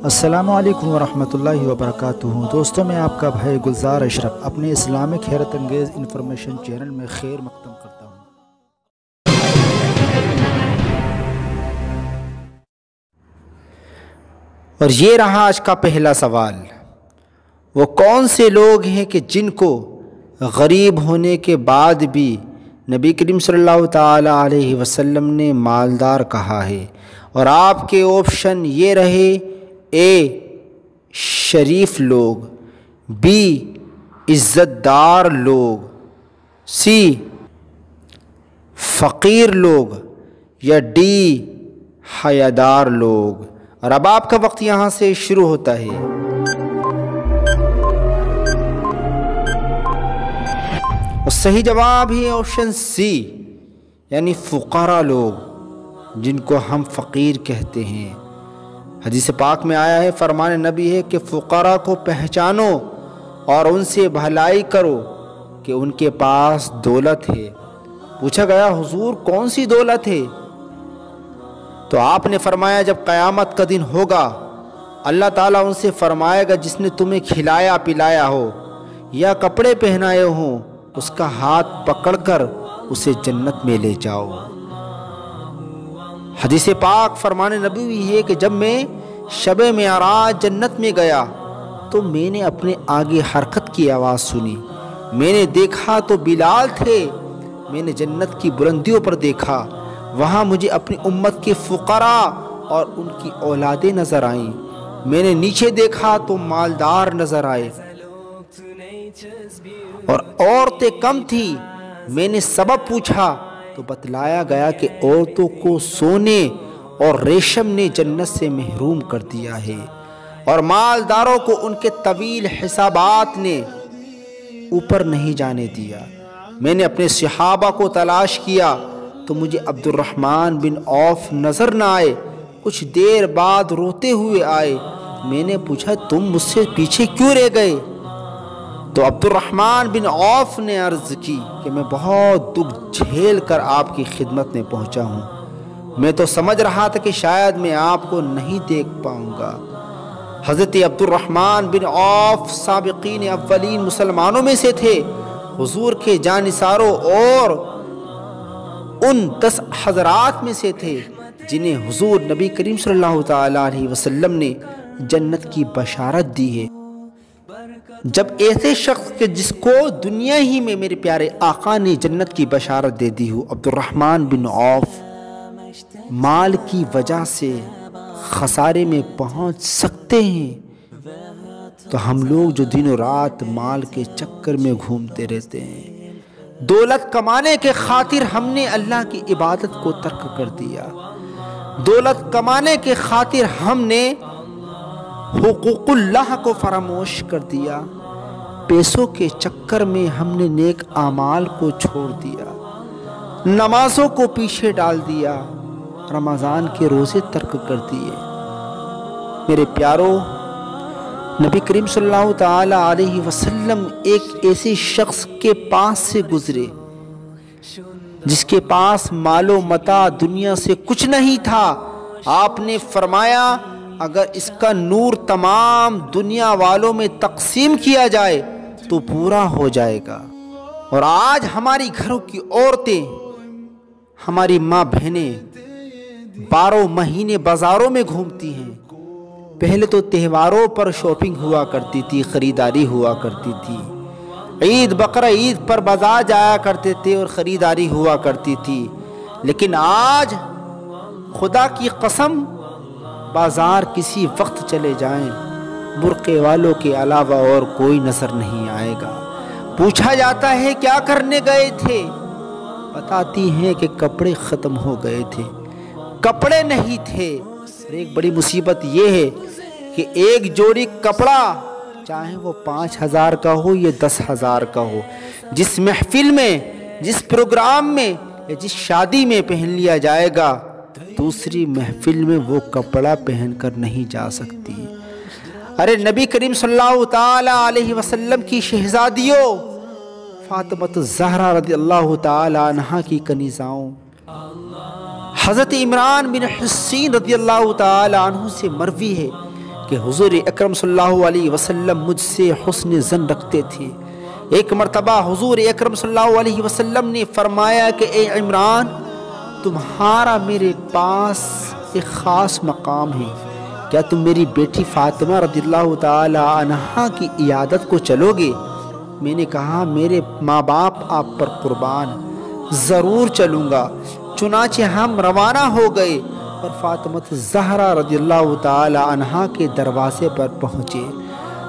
السلام علیکم ورحمۃ اللہ وبرکاتہ۔ دوستوں، میں آپ کا بھائی گلزار اشرف اپنے اسلامک حیرت انگیز انفارمیشن چینل میں خیر مقدم کرتا ہوں۔ اور یہ رہا آج کا پہلا سوال، وہ کون سے لوگ ہیں کہ جن کو غریب ہونے کے بعد بھی نبی کریم صلی اللہ تعالی علیہ وسلم نے مالدار کہا ہے؟ اور آپ کے آپشن یہ رہے: اے شریف لوگ، بی عزت دار لوگ، سی فقیر لوگ، یا ڈی حیادار لوگ۔ اور اب آپ کا وقت یہاں سے شروع ہوتا ہے۔ اور صحیح جواب ہے آپشن سی، یعنی فقراء لوگ، جن کو ہم فقیر کہتے ہیں۔ حدیث پاک میں آیا ہے، فرمان نبی ہے کہ فقراء کو پہچانو اور ان سے بھلائی کرو کہ ان کے پاس دولت ہے۔ پوچھا گیا، حضور کون سی دولت ہے؟ تو آپ نے فرمایا، جب قیامت کا دن ہوگا اللہ تعالیٰ ان سے فرمائے گا، جس نے تمہیں کھلایا پلایا ہو یا کپڑے پہنائے ہوں، اس کا ہاتھ پکڑ کر اسے جنت میں لے جاؤ۔ حدیث پاک فرمان نبی بھی ہے کہ جب میں شب معراج جنت میں گیا تو میں نے اپنے آگے حرکت کی آواز سنی۔ میں نے دیکھا تو بلال تھے۔ میں نے جنت کی بلندیوں پر دیکھا، وہاں مجھے اپنی امت کے فقراء اور ان کی اولادیں نظر آئیں۔ میں نے نیچے دیکھا تو مالدار نظر آئے اور عورتیں کم تھیں۔ میں نے سبب پوچھا تو بتلایا گیا کہ عورتوں کو سونے اور ریشم نے جنت سے محروم کر دیا ہے، اور مالداروں کو ان کے طویل حسابات نے اوپر نہیں جانے دیا۔ میں نے اپنے صحابہ کو تلاش کیا تو مجھے عبد الرحمن بن عوف نظر نہ آئے۔ کچھ دیر بعد روتے ہوئے آئے۔ میں نے پوچھا، تم مجھ سے پیچھے کیوں رہ گئے؟ تو عبد الرحمن بن عوف نے عرض کی کہ میں بہت دکھ جھیل کر آپ کی خدمت میں پہنچا ہوں۔ میں تو سمجھ رہا تھا کہ شاید میں آپ کو نہیں دیکھ پاؤں گا۔ حضرت عبد الرحمن بن عوف سابقین اولین مسلمانوں میں سے تھے، حضور کے جانثاروں اور ان 10 حضرات میں سے تھے جنہیں حضور نبی کریم صلی اللہ تعالی علیہ وسلم نے جنت کی بشارت دی ہے۔ جب ایسے شخص کے جس کو دنیا ہی میں میرے پیارے آقا نے جنت کی بشارت دے دی ہو، عبد الرحمن بن عوف مال کی وجہ سے خسارے میں پہنچ سکتے ہیں، تو ہم لوگ جو دن و رات مال کے چکر میں گھومتے رہتے ہیں، دولت کمانے کے خاطر ہم نے اللہ کی عبادت کو ترک کر دیا، دولت کمانے کے خاطر ہم نے حقوق اللہ کو فراموش کر دیا، پیسوں کے چکر میں ہم نے نیک اعمال کو چھوڑ دیا، نمازوں کو پیچھے ڈال دیا، رمضان کے روزے ترک کر دیے۔ میرے پیارو، نبی کریم صلی اللہ تعالی علیہ وسلم ایک ایسے شخص کے پاس سے گزرے جس کے پاس مال و متاع دنیا سے کچھ نہیں تھا۔ آپ نے فرمایا، اگر اس کا نور تمام دنیا والوں میں تقسیم کیا جائے تو پورا ہو جائے گا۔ اور آج ہماری گھروں کی عورتیں، ہماری ماں بہنیں 12 مہینے بازاروں میں گھومتی ہیں۔ پہلے تو تہواروں پر شاپنگ ہوا کرتی تھی، خریداری ہوا کرتی تھی، عید بقرہ عید پر بازار جایا کرتے تھے اور خریداری ہوا کرتی تھی، لیکن آج خدا کی قسم بازار کسی وقت چلے جائیں، برقعے والوں کے علاوہ اور کوئی نظر نہیں آئے گا۔ پوچھا جاتا ہے کیا کرنے گئے تھے، بتاتی ہیں کہ کپڑے ختم ہو گئے تھے، کپڑے نہیں تھے۔ اور ایک بڑی مصیبت یہ ہے کہ ایک جوڑی کپڑا، چاہے وہ 5,000 کا ہو یا 10,000 کا ہو، جس محفل میں، جس پروگرام میں یا جس شادی میں پہن لیا جائے گا، دوسری محفل میں وہ کپڑا پہن کر نہیں جا سکتی۔ ارے نبی کریم صلی اللہ تعالی علیہ وسلم کی شہزادیوں، فاطمہ الزہرا رضی اللہ تعالی عنہا کی کنیزاؤں، حضرت عمران بن حسین رضی اللہ تعالی عنہ سے مروی ہے کہ حضور اکرم صلی اللہ علیہ وسلم مجھ سے حسن ظن رکھتے تھے۔ ایک مرتبہ حضور اکرم صلی اللہ علیہ وسلم نے فرمایا کہ اے عمران، تمہارا میرے پاس ایک خاص مقام ہے، کیا تم میری بیٹی فاطمہ رضی اللہ تعالی عنہا کی عیادت کو چلو گے؟ میں نے کہا میرے ماں باپ آپ پر قربان، ضرور چلوں گا۔ چنانچہ ہم روانہ ہو گئے اور فاطمہ الزہرا رضی اللہ تعالی عنہا کے دروازے پر پہنچے۔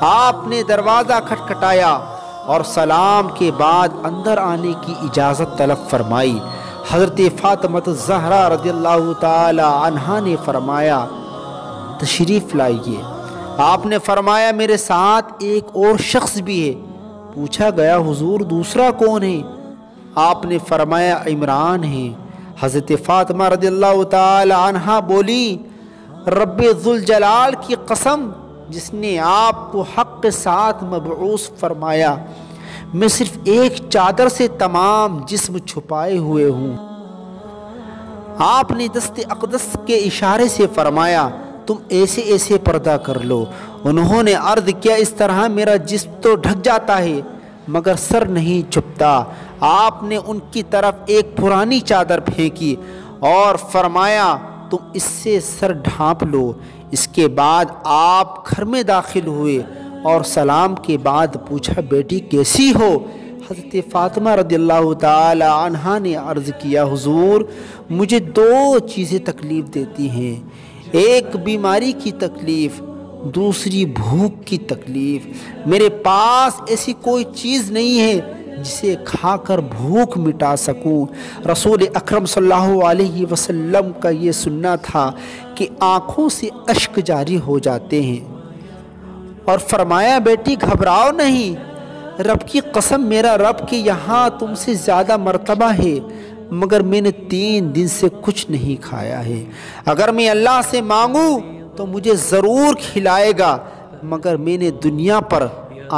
آپ نے دروازہ کھٹکھٹایا اور سلام کے بعد اندر آنے کی اجازت طلب فرمائی۔ حضرت فاطمہ الزہرا رضی اللہ تعالی عنہا نے فرمایا تشریف لائیے۔ آپ نے فرمایا میرے ساتھ ایک اور شخص بھی ہے۔ پوچھا گیا حضور دوسرا کون ہے؟ آپ نے فرمایا عمران ہے۔ حضرت فاطمہ رضی اللہ تعالی عنہا بولی رب ذوالجلال کی قسم جس نے آپ کو حق کے ساتھ مبعوث فرمایا، میں صرف ایک چادر سے تمام جسم چھپائے ہوئے ہوں۔ آپ نے دست اقدس کے اشارے سے فرمایا تم ایسے ایسے پردہ کر لو۔ انہوں نے عرض کیا اس طرح میرا جسم تو ڈھک جاتا ہے مگر سر نہیں چھپتا۔ آپ نے ان کی طرف ایک پرانی چادر پھینکی اور فرمایا تم اس سے سر ڈھانپ لو۔ اس کے بعد آپ گھر میں داخل ہوئے اور سلام کے بعد پوچھا بیٹی کیسی ہو؟ حضرت فاطمہ رضی اللہ تعالی عنہا نے عرض کیا حضور مجھے دو چیزیں تکلیف دیتی ہیں، ایک بیماری کی تکلیف، دوسری بھوک کی تکلیف۔ میرے پاس ایسی کوئی چیز نہیں ہے جسے کھا کر بھوک مٹا سکوں۔ رسول اکرم صلی اللہ علیہ وسلم کا یہ سننا تھا کہ آنکھوں سے اشک جاری ہو جاتے ہیں، اور فرمایا بیٹی گھبراؤ نہیں، رب کی قسم میرا رب کے یہاں تم سے زیادہ مرتبہ ہے مگر میں نے 3 دن سے کچھ نہیں کھایا ہے۔ اگر میں اللہ سے مانگوں تو مجھے ضرور کھلائے گا، مگر میں نے دنیا پر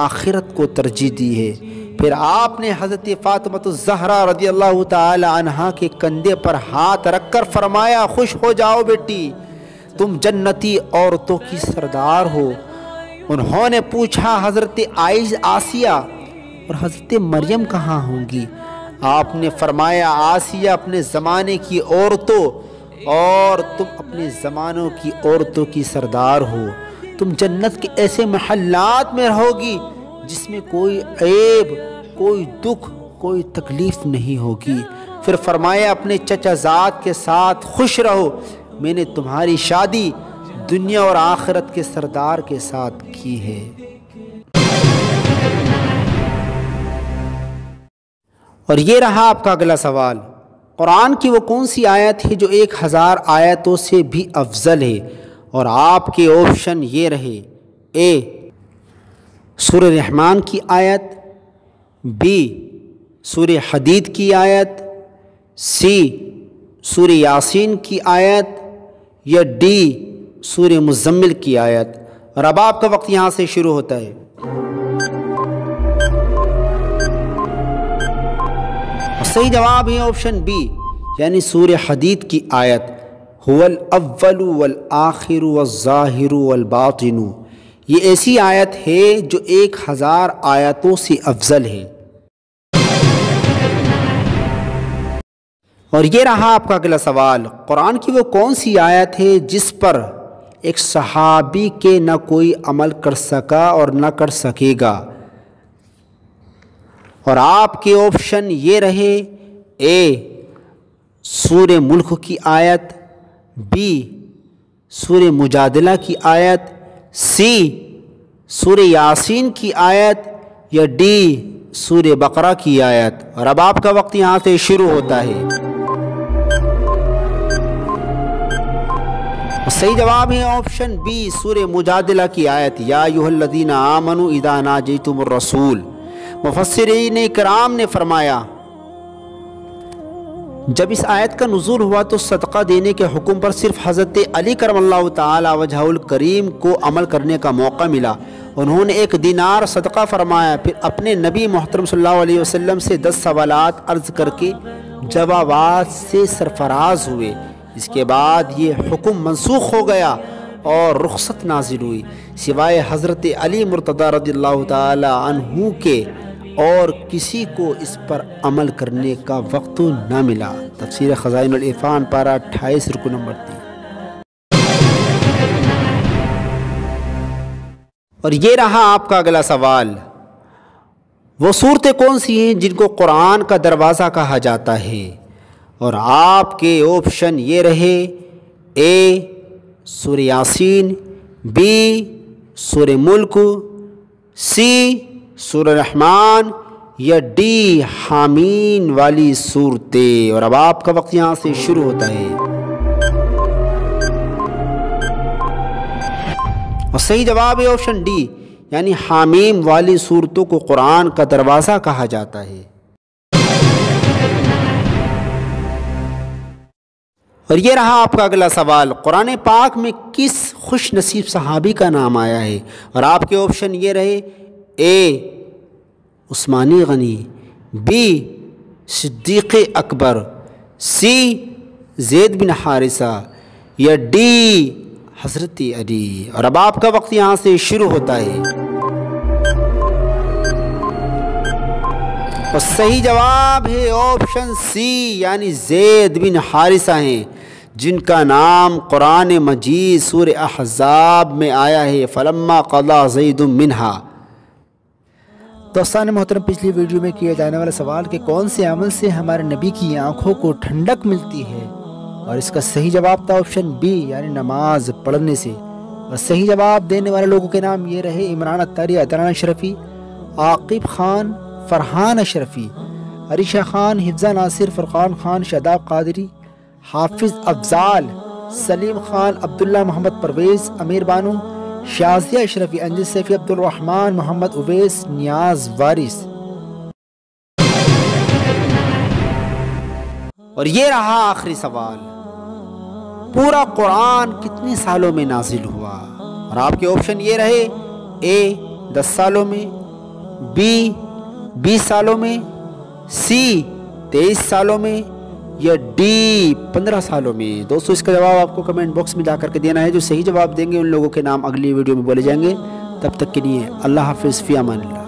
آخرت کو ترجیح دی ہے۔ پھر آپ نے حضرت فاطمہ الزہرا رضی اللہ تعالی عنہا کے کندھے پر ہاتھ رکھ کر فرمایا خوش ہو جاؤ بیٹی، تم جنتی عورتوں کی سردار ہو۔ انہوں نے پوچھا حضرت آسیہ اور حضرت مریم کہاں ہوں گی؟ آپ نے فرمایا آسیہ اپنے زمانے کی عورتوں اور تم اپنے زمانوں کی عورتوں کی سردار ہو۔ تم جنت کے ایسے محلات میں رہو گی جس میں کوئی عیب، کوئی دکھ، کوئی تکلیف نہیں ہوگی۔ پھر فرمایا اپنے چچا زاد کے ساتھ خوش رہو، میں نے تمہاری شادی دنیا اور آخرت کے سردار کے ساتھ کی ہے۔ اور یہ رہا آپ کا اگلا سوال، قرآن کی وہ کون سی آیت ہے جو 1000 آیتوں سے بھی افضل ہے؟ اور آپ کے آپشن یہ رہے، اے سورہ رحمان کی آیت، بی سورہ حدید کی آیت، سی سورہ یاسین کی آیت، یا ڈی سورہ مزمل کی آیت۔ اور اب آپ کا وقت یہاں سے شروع ہوتا ہے۔ صحیح جواب ہے آپشن بی یعنی سورہ حدید کی آیت، هو الاول والآخر والظاہر والباطن۔ یہ ایسی آیت ہے جو 1000 آیتوں سے افضل ہے۔ اور یہ رہا آپ کا اگلا سوال، قرآن کی وہ کون سی آیت ہے جس پر ایک صحابی کے نہ کوئی عمل کر سکا اور نہ کر سکے گا؟ اور آپ کے آپشن یہ رہے، اے سورہ ملک کی آیت، بی سورہ مجادلہ کی آیت، سی سورہ یاسین کی آیت، یا ڈی سورہ بقرہ کی آیت۔ اور اب آپ کا وقت یہاں سے شروع ہوتا ہے۔ صحیح جواب ہے آپشن بی سورہ مجادلہ کی آیت، یا ایھا الذین آمنوا اذا ناجیتم الرسول۔ مفسرین کرام نے فرمایا جب اس آیت کا نزول ہوا تو صدقہ دینے کے حکم پر صرف حضرت علی کرم اللہ تعالی وجہہ الکریم کو عمل کرنے کا موقع ملا۔ انہوں نے 1 دینار صدقہ فرمایا، پھر اپنے نبی محترم صلی اللہ علیہ وسلم سے 10 سوالات عرض کر کے جوابات سے سرفراز ہوئے۔ اس کے بعد یہ حکم منسوخ ہو گیا اور رخصت نازل ہوئی سوائے حضرت علی مرتضیٰ رضی اللہ تعالی عنہ کے، اور کسی کو اس پر عمل کرنے کا وقت نہ ملا۔ تفسیر خزائن العرفان پارہ 28 رکو نمبر 3۔ اور یہ رہا آپ کا اگلا سوال، وہ صورتیں کون سی ہیں جن کو قرآن کا دروازہ کہا جاتا ہے؟ اور آپ کے آپشن یہ رہے: اے سورہ یاسین، بی سورہ ملک، سی سورہ رحمان، یا ڈی حامین والی صورتیں۔ اور اب آپ کا وقت یہاں سے شروع ہوتا ہے، اور صحیح جواب ہے آپشن ڈی، یعنی حامیم والی صورتوں کو قرآن کا دروازہ کہا جاتا ہے۔ اور یہ رہا آپ کا اگلا سوال، قرآن پاک میں کس خوش نصیب صحابی کا نام آیا ہے؟ اور آپ کے آپشن یہ رہے: اے عثمانی غنی، بی صدیق اکبر، سی زید بن حارثہ، یا ڈی حضرت علی۔ اور اب آپ کا وقت یہاں سے شروع ہوتا ہے، اور صحیح جواب ہے آپشن سی، یعنی زید بن حارثہ ہیں، جن کا نام قرآن مجید سورہ احزاب میں آیا ہے، فلما قضى زید منہا۔ دوستان محترم، پچھلی ویڈیو میں کیا جانے والا سوال کہ کون سے عمل سے ہمارے نبی کی آنکھوں کو ٹھنڈک ملتی ہے، اور اس کا صحیح جواب تھا آپشن بی، یعنی نماز پڑھنے سے۔ اور صحیح جواب دینے والے لوگوں کے نام یہ رہے: عمران اتاری، عدنان اشرفی، عاقب خان، فرحان اشرفی، عریشہ خان، حفظہ ناصر، فرقان خان، شاداب قادری، حافظ افضال، سلیم خان، عبداللہ محمد پرویز، امیر بانو، شازیہ اشرفی، انجل سیفی، عبد الرحمن، محمد اویس، نیاز وارث۔ اور یہ رہا آخری سوال، پورا قرآن کتنے سالوں میں نازل ہوا؟ اور آپ کے آپشن یہ رہے: اے 10 سالوں میں، بی 20 سالوں میں، سی 23 سالوں میں، یا ڈی 15 سالوں میں۔ دوستو اس کا جواب آپ کو کمنٹ باکس میں جا کر کے دینا ہے۔ جو صحیح جواب دیں گے ان لوگوں کے نام اگلی ویڈیو میں بولے جائیں گے۔ تب تک کے لیے اللہ حافظ، فی امان اللہ۔